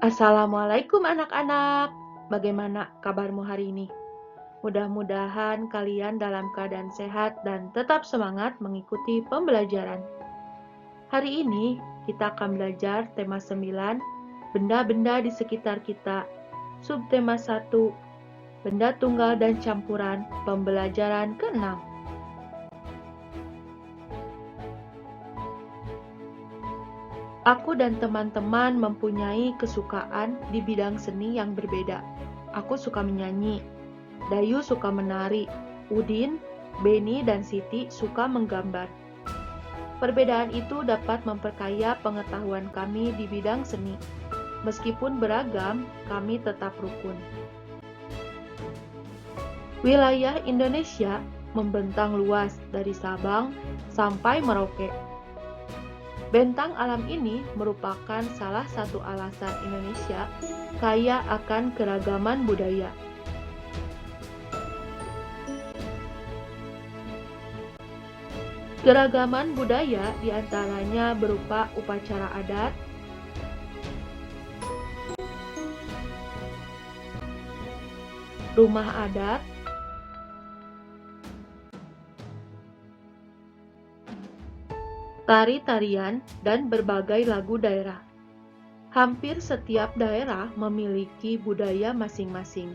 Assalamualaikum anak-anak. Bagaimana kabarmu hari ini? Mudah-mudahan kalian dalam keadaan sehat dan tetap semangat mengikuti pembelajaran. Hari ini kita akan belajar tema 9, benda-benda di sekitar kita. Subtema 1, benda tunggal dan campuran, pembelajaran ke-6. Aku dan teman-teman mempunyai kesukaan di bidang seni yang berbeda. Aku suka menyanyi, Dayu suka menari, Udin, Beni, dan Siti suka menggambar. Perbedaan itu dapat memperkaya pengetahuan kami di bidang seni. Meskipun beragam, kami tetap rukun. Wilayah Indonesia membentang luas dari Sabang sampai Merauke. Bentang alam ini merupakan salah satu alasan Indonesia kaya akan keragaman budaya. Keragaman budaya diantaranya berupa upacara adat, rumah adat, tari-tarian, dan berbagai lagu daerah. Hampir setiap daerah memiliki budaya masing-masing.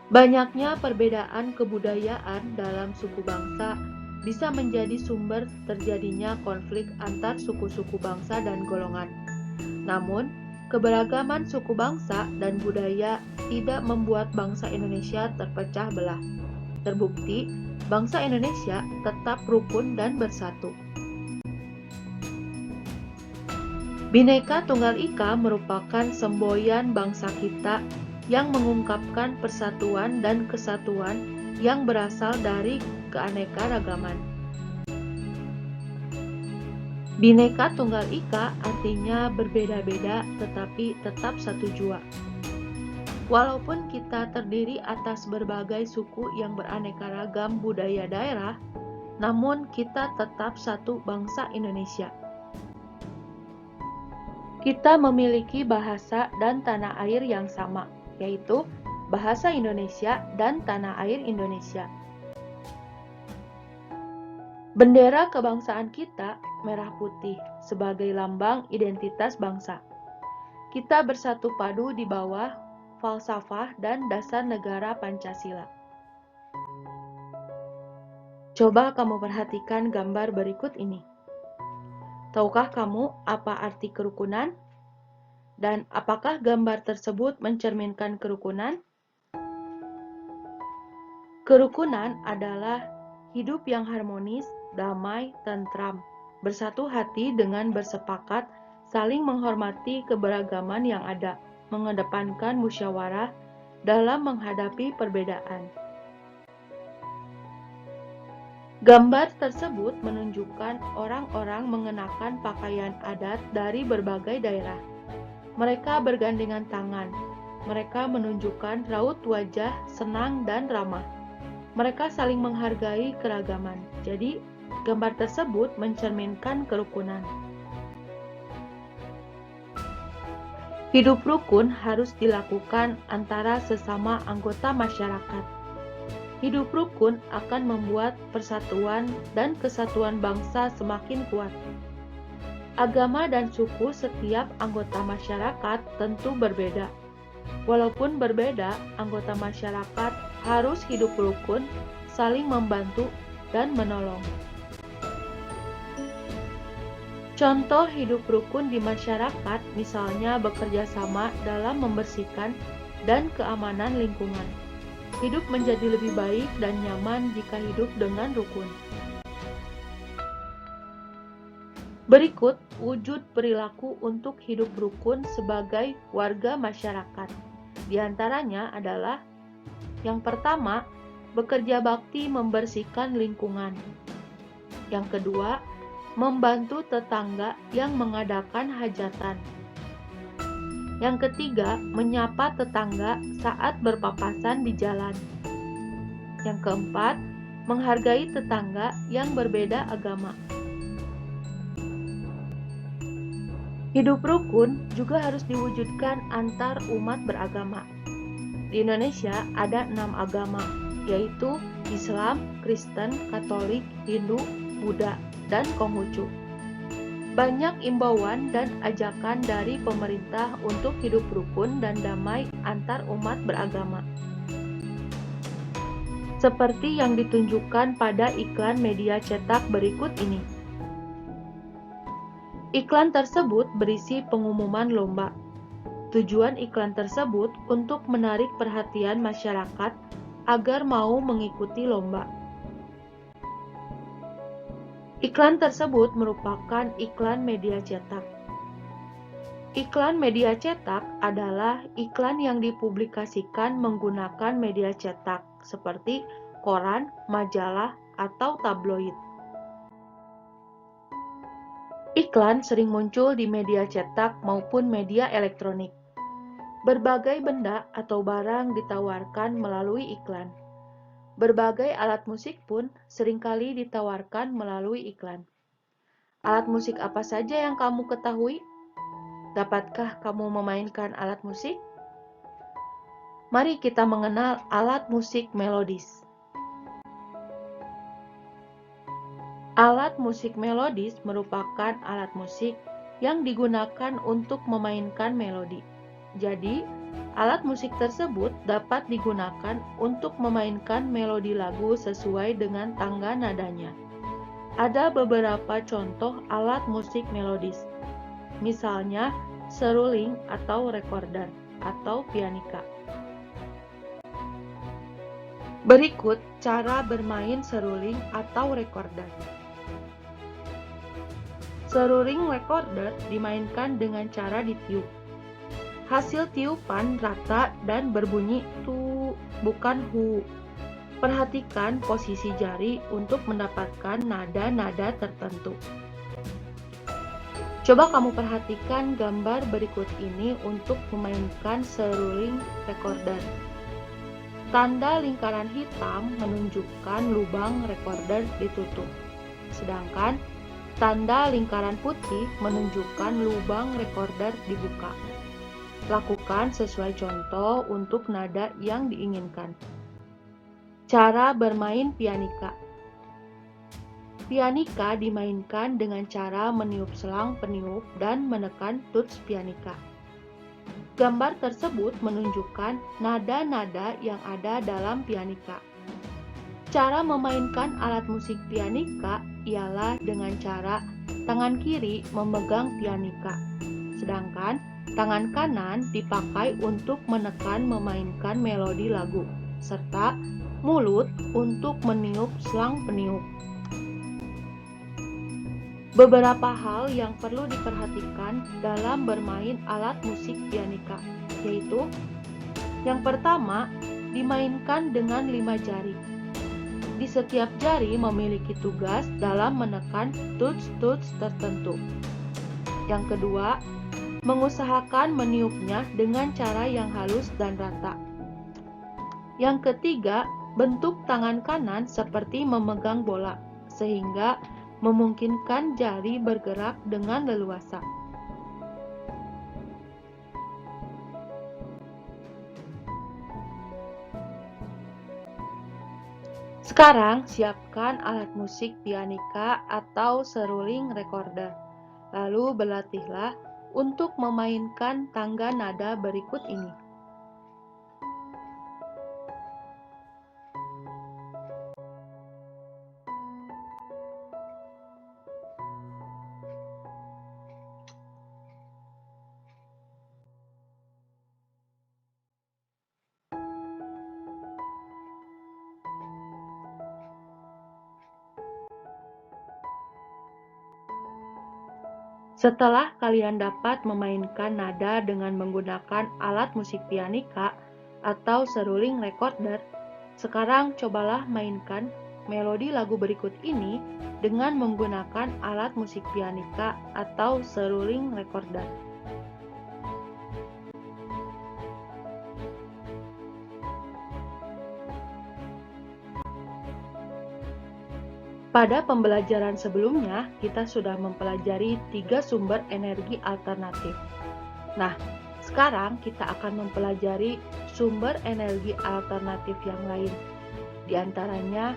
Banyaknya perbedaan kebudayaan dalam suku bangsa bisa menjadi sumber terjadinya konflik antar suku-suku bangsa dan golongan. Namun, keberagaman suku bangsa dan budaya tidak membuat bangsa Indonesia terpecah belah. Terbukti, bangsa Indonesia tetap rukun dan bersatu. Bhinneka Tunggal Ika merupakan semboyan bangsa kita yang mengungkapkan persatuan dan kesatuan yang berasal dari keanekaragaman. Bhinneka Tunggal Ika artinya berbeda-beda tetapi tetap satu jua. Walaupun kita terdiri atas berbagai suku yang beraneka ragam budaya daerah, namun kita tetap satu bangsa Indonesia. Kita memiliki bahasa dan tanah air yang sama, yaitu bahasa Indonesia dan tanah air Indonesia. Bendera kebangsaan kita merah putih sebagai lambang identitas bangsa. Kita bersatu padu di bawah falsafah dan dasar negara Pancasila. Coba kamu perhatikan gambar berikut ini. Tahukah kamu apa arti kerukunan? Dan apakah gambar tersebut mencerminkan kerukunan? Kerukunan adalah hidup yang harmonis, damai, tentram, bersatu hati dengan bersepakat, saling menghormati keberagaman yang ada, mengedepankan musyawarah dalam menghadapi perbedaan. Gambar tersebut menunjukkan orang-orang mengenakan pakaian adat dari berbagai daerah. Mereka bergandengan tangan. Mereka menunjukkan raut wajah senang dan ramah. Mereka saling menghargai keragaman. Jadi, gambar tersebut mencerminkan kerukunan. Hidup rukun harus dilakukan antara sesama anggota masyarakat. Hidup rukun akan membuat persatuan dan kesatuan bangsa semakin kuat. Agama dan suku setiap anggota masyarakat tentu berbeda. Walaupun berbeda, anggota masyarakat harus hidup rukun, saling membantu dan menolong. Contoh hidup rukun di masyarakat misalnya bekerja sama dalam membersihkan dan keamanan lingkungan. Hidup menjadi lebih baik dan nyaman jika hidup dengan rukun. Berikut wujud perilaku untuk hidup rukun sebagai warga masyarakat. Di antaranya adalah yang pertama, bekerja bakti membersihkan lingkungan. Yang kedua, membantu tetangga yang mengadakan hajatan. Yang ketiga, menyapa tetangga saat berpapasan di jalan. Yang keempat, menghargai tetangga yang berbeda agama. Hidup rukun juga harus diwujudkan antar umat beragama. Di Indonesia ada 6 agama, yaitu Islam, Kristen, Katolik, Hindu, Buddha, dan Konghucu. Banyak imbauan dan ajakan dari pemerintah untuk hidup rukun dan damai antar umat beragama. Seperti yang ditunjukkan pada iklan media cetak berikut ini. Iklan tersebut berisi pengumuman lomba. Tujuan iklan tersebut untuk menarik perhatian masyarakat agar mau mengikuti lomba. Iklan tersebut merupakan iklan media cetak. Iklan media cetak adalah iklan yang dipublikasikan menggunakan media cetak seperti koran, majalah, atau tabloid. Iklan sering muncul di media cetak maupun media elektronik. Berbagai benda atau barang ditawarkan melalui iklan. Berbagai alat musik pun seringkali ditawarkan melalui iklan. Alat musik apa saja yang kamu ketahui? Dapatkah kamu memainkan alat musik? Mari kita mengenal alat musik melodis. Alat musik melodis merupakan alat musik yang digunakan untuk memainkan melodi. Jadi, alat musik tersebut dapat digunakan untuk memainkan melodi lagu sesuai dengan tangga nadanya. Ada beberapa contoh alat musik melodis, misalnya seruling atau recorder atau pianika. Berikut cara bermain seruling atau recorder. Seruling recorder dimainkan dengan cara ditiup. Hasil tiupan rata dan berbunyi tu, bukan hu. Perhatikan posisi jari untuk mendapatkan nada-nada tertentu. Coba kamu perhatikan gambar berikut ini untuk memainkan seruling recorder. Tanda lingkaran hitam menunjukkan lubang recorder ditutup, sedangkan tanda lingkaran putih menunjukkan lubang recorder dibuka. Lakukan sesuai contoh untuk nada yang diinginkan. Cara bermain pianika. Pianika dimainkan dengan cara meniup selang peniup dan menekan tuts pianika. Gambar tersebut menunjukkan nada-nada yang ada dalam pianika. Cara memainkan alat musik pianika ialah dengan cara tangan kiri memegang pianika, sedangkan tangan kanan dipakai untuk menekan memainkan melodi lagu, serta mulut untuk meniup selang peniup. Beberapa hal yang perlu diperhatikan dalam bermain alat musik pianika, yaitu yang pertama, dimainkan dengan 5 jari. Di setiap jari memiliki tugas dalam menekan tuts-tuts tertentu. Yang kedua, mengusahakan meniupnya dengan cara yang halus dan rata. Yang ketiga, bentuk tangan kanan seperti memegang bola, sehingga memungkinkan jari bergerak dengan leluasa. Sekarang, siapkan alat musik pianika atau seruling recorder. Lalu berlatihlah untuk memainkan tangga nada berikut ini. Setelah kalian dapat memainkan nada dengan menggunakan alat musik pianika atau seruling recorder, sekarang cobalah mainkan melodi lagu berikut ini dengan menggunakan alat musik pianika atau seruling recorder. Pada pembelajaran sebelumnya, kita sudah mempelajari 3 sumber energi alternatif. Nah, sekarang kita akan mempelajari sumber energi alternatif yang lain. Di antaranya,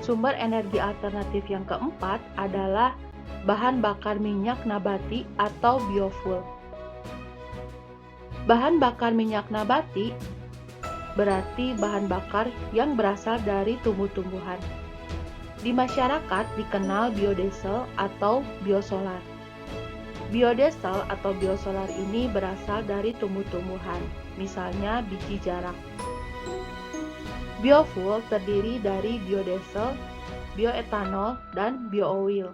sumber energi alternatif yang keempat adalah bahan bakar minyak nabati atau biofuel. Bahan bakar minyak nabati berarti bahan bakar yang berasal dari tumbuh-tumbuhan. Di masyarakat dikenal biodiesel atau biosolar. Biodiesel atau biosolar ini berasal dari tumbuh-tumbuhan, misalnya biji jarak. Biofuel terdiri dari biodiesel, bioetanol, dan biooil.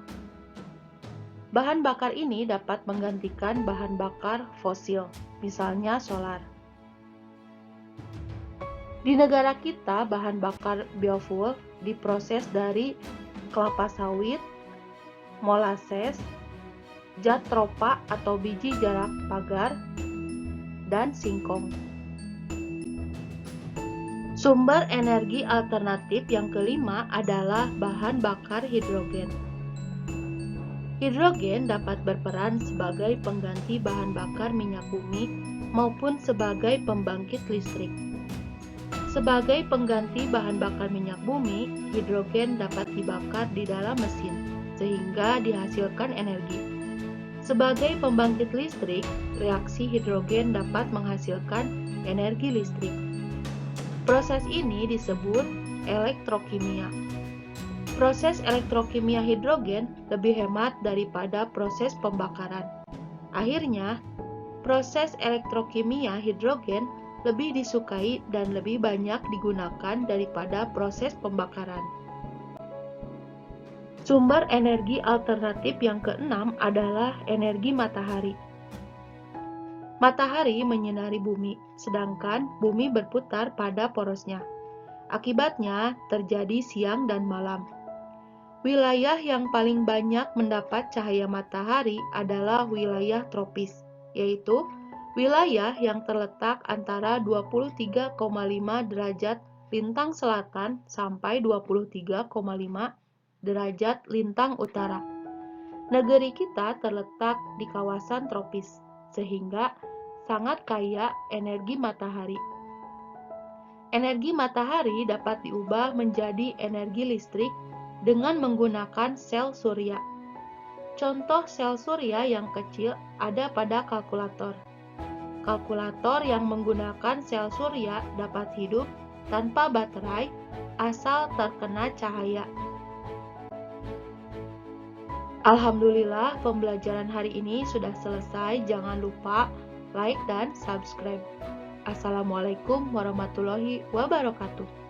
Bahan bakar ini dapat menggantikan bahan bakar fosil, misalnya solar. Di negara kita, bahan bakar biofuel diproses dari kelapa sawit, molasses, zat tropa atau biji jarak pagar, dan singkong. Sumber energi alternatif yang kelima adalah bahan bakar hidrogen. Hidrogen dapat berperan sebagai pengganti bahan bakar minyak bumi maupun sebagai pembangkit listrik. Sebagai pengganti bahan bakar minyak bumi, hidrogen dapat dibakar di dalam mesin, sehingga dihasilkan energi. Sebagai pembangkit listrik, reaksi hidrogen dapat menghasilkan energi listrik. Proses ini disebut elektrokimia. Proses elektrokimia hidrogen lebih hemat daripada proses pembakaran. Akhirnya, proses elektrokimia hidrogen lebih disukai dan lebih banyak digunakan daripada proses pembakaran. Sumber energi alternatif yang keenam adalah energi matahari. Matahari menyinari bumi, sedangkan bumi berputar pada porosnya. Akibatnya terjadi siang dan malam. Wilayah yang paling banyak mendapat cahaya matahari adalah wilayah tropis, yaitu wilayah yang terletak antara 23,5 derajat lintang selatan sampai 23,5 derajat lintang utara. Negeri kita terletak di kawasan tropis, sehingga sangat kaya energi matahari. Energi matahari dapat diubah menjadi energi listrik dengan menggunakan sel surya. Contoh sel surya yang kecil ada pada kalkulator. Kalkulator yang menggunakan sel surya dapat hidup tanpa baterai asal terkena cahaya. Alhamdulillah, pembelajaran hari ini sudah selesai. Jangan lupa like dan subscribe. Assalamualaikum warahmatullahi wabarakatuh.